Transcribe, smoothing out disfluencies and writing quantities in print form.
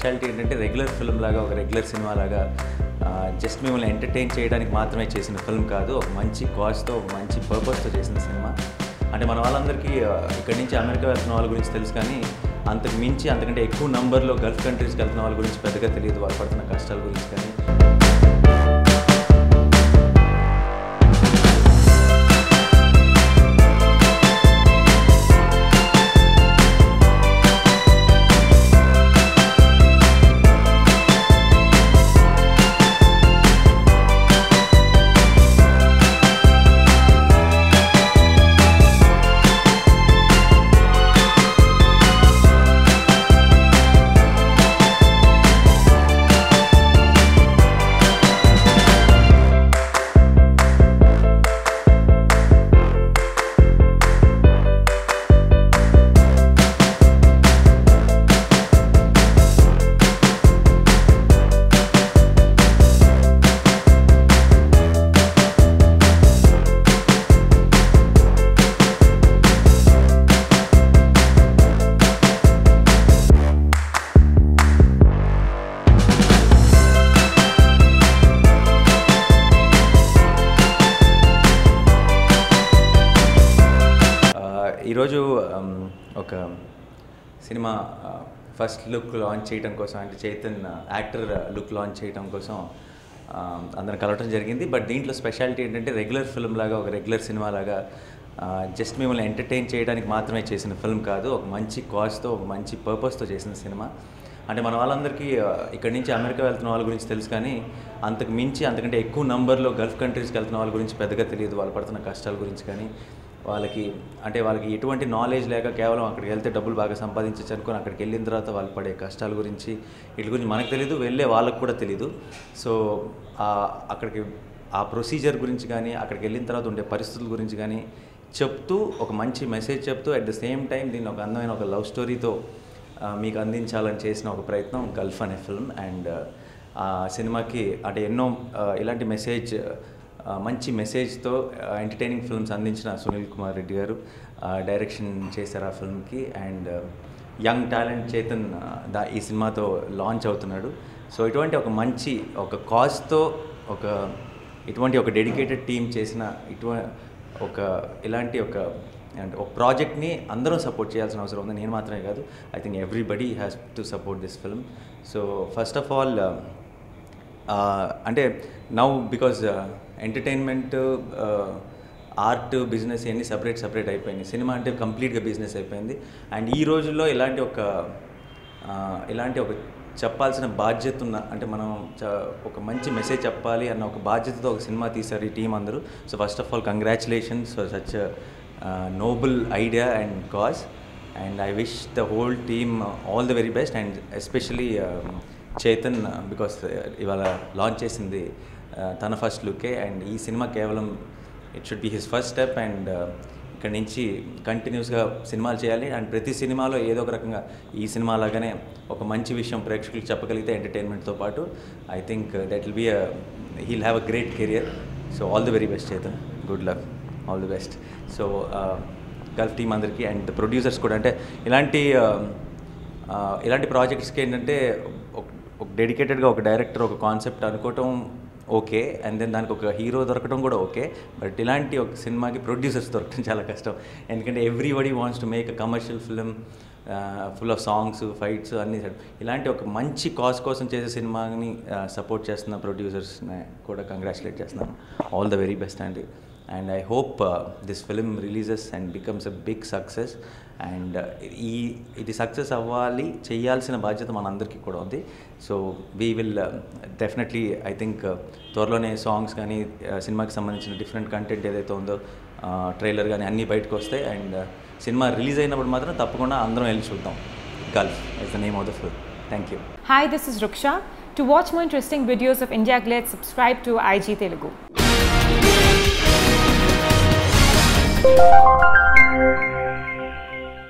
Speciality ఏంటంటే regular film లాగా ఒక రెగ్యులర్ సినిమా లాగా జస్ట్ మిమ్మల్ని ఎంటర్టైన్ చేయడానికి మాత్రమే చేసిన ఫిల్మ్ కాదు, ఒక మంచి కాజ్తో ఒక మంచి పర్పస్తో చేసిన సినిమా. అంటే మన వాళ్ళందరికీ ఇక్కడి నుంచి అమెరికా వెళ్తున్న వాళ్ళ గురించి తెలుసు, కానీ అంతకు మించి అంతకంటే ఎక్కువ నంబర్లో గల్ఫ్ కంట్రీస్కి వెళ్తున్న వాళ్ళ గురించి పెద్దగా తెలియదు, వాళ్ళు పడుతున్న కష్టాల గురించి. కానీ ఈరోజు ఒక సినిమా ఫస్ట్ లుక్ లాంచ్ చేయడం కోసం, అంటే చైతన్ యాక్టర్ లుక్ లాంచ్ చేయడం కోసం అందరం కలవటం జరిగింది. బట్ దీంట్లో స్పెషాలిటీ ఏంటంటే రెగ్యులర్ ఫిల్మ్ లాగా ఒక రెగ్యులర్ సినిమా లాగా జస్ట్ మిమ్మల్ని ఎంటర్టైన్ చేయడానికి మాత్రమే చేసిన ఫిల్మ్ కాదు, ఒక మంచి కాజ్తో ఒక మంచి పర్పస్తో చేసిన సినిమా. అంటే మన వాళ్ళందరికీ ఇక్కడి నుంచి అమెరికా వెళ్తున్న వాళ్ళ గురించి తెలుసు, కానీ అంతకు మించి అంతకంటే ఎక్కువ నంబర్లో గల్ఫ్ కంట్రీస్కి వెళ్తున్న వాళ్ళ గురించి పెద్దగా తెలియదు, వాళ్ళు పడుతున్న కష్టాల గురించి. కానీ వాళ్ళకి ఎటువంటి నాలెడ్జ్ లేక కేవలం అక్కడికి వెళ్తే డబ్బులు బాగా సంపాదించచ్చు అనుకుని అక్కడికి వెళ్ళిన తర్వాత వాళ్ళు పడే కష్టాల గురించి, వీటి గురించి మనకు తెలియదు, వెళ్ళే వాళ్ళకు కూడా తెలియదు. సో అక్కడికి ఆ ప్రొసీజర్ గురించి కానీ అక్కడికి వెళ్ళిన తర్వాత ఉండే పరిస్థితుల గురించి కానీ చెప్తూ ఒక మంచి మెసేజ్ చెప్తూ అట్ ద సేమ్ టైం దీన్ని ఒక అందమైన ఒక లవ్ స్టోరీతో మీకు అందించాలని చేసిన ఒక ప్రయత్నం గల్ఫ్ అనే ఫిల్మ్. అండ్ ఆ సినిమాకి అంటే ఎన్నో ఇలాంటి మంచి మెసేజ్తో ఎంటర్టైనింగ్ ఫిల్మ్స్ అందించిన సునీల్ కుమార్ రెడ్డి గారు డైరెక్షన్ చేశారు ఆ ఫిల్మ్కి. అండ్ యంగ్ టాలెంట్ చైతన్ ఈ సినిమాతో లాంచ్ అవుతున్నాడు. సో ఇటువంటి ఒక మంచి ఒక కాజ్తో ఇటువంటి ఒక డెడికేటెడ్ టీమ్ చేసిన ఇలాంటి ఒక ప్రాజెక్ట్ని అందరం సపోర్ట్ చేయాల్సిన అవసరం ఉంది, నేను మాత్రమే కాదు. I think everybody has to support this film. So first of all అంటే now because entertainment, art, business ఇవన్నీ సపరేట్ అయిపోయింది. సినిమా అంటే కంప్లీట్గా బిజినెస్ అయిపోయింది. అండ్ ఈ రోజుల్లో ఇలాంటి ఒక చెప్పాల్సిన బాధ్యత ఉన్న, అంటే మనం ఒక మంచి మెసేజ్ చెప్పాలి అన్న ఒక బాధ్యతతో ఒక సినిమా తీశారు ఈ టీం అందరూ. So first of all congratulations for such noble idea and cause. And I wish the whole team all the very best. And especially Chaitan, because ఇవాళ లాంచ్ చేసింది తన ఫస్ట్ లుకే. అండ్ ఈ సినిమా కేవలం it should be his first step. And ఇక్కడ నుంచి కంటిన్యూస్గా సినిమాలు చేయాలి. అండ్ ప్రతి సినిమాలో ఏదో ఒక రకంగా ఈ సినిమా లాగానే ఒక మంచి విషయం ప్రేక్షకులకు చెప్పగలిగితే ఎంటర్టైన్మెంట్తో పాటు I think that will be he'll have a great career. So all the very best Chaitan, good luck, all the best. So gulf team అందరికీ అండ్ ప్రొడ్యూసర్స్ కూడా, అంటే ఇలాంటి ప్రాజెక్ట్స్కి ఏంటంటే ఒక డెడికేటెడ్గా ఒక డైరెక్టర్ ఒక కాన్సెప్ట్ అనుకోవటం ఓకే, అండ్ దెన్ దానికి ఒక హీరో దొరకడం కూడా ఓకే. బట్ ఇలాంటి ఒక సినిమాకి ప్రొడ్యూసర్స్ దొరకడం చాలా కష్టం. ఎందుకంటే everybody wants to make a commercial film full of songs, fights అన్నీ. ఇలాంటి ఒక మంచి కాజ్ కోసం చేసే సినిమాని సపోర్ట్ చేస్తున్న ప్రొడ్యూసర్స్ని కూడా కంగ్రాచులేట్ చేస్తున్నాను. ఆల్ ద వెరీ బెస్ట్ అండి. And I hope this film releases and becomes a big success. And ఇది సక్సెస్ అవ్వాలి, చేయాల్సిన బాధ్యత మనందరికీ కూడా ఉంది. So we will definitely I think త్వరలోనే సాంగ్స్ కానీ సినిమాకి సంబంధించిన డిఫరెంట్ కంటెంట్ ఏదైతే ఉందో ట్రైలర్ కానీ అన్నీ బయటకు వస్తాయి. అండ్ సినిమా రిలీజ్ అయినప్పుడు మాత్రం తప్పకుండా అందరం వెళ్ళి చూద్దాం. Gulf is the name of the film. Thank you. Hi, this is Ruksha. To watch more interesting videos of India Glitz, subscribe to IG Telugu.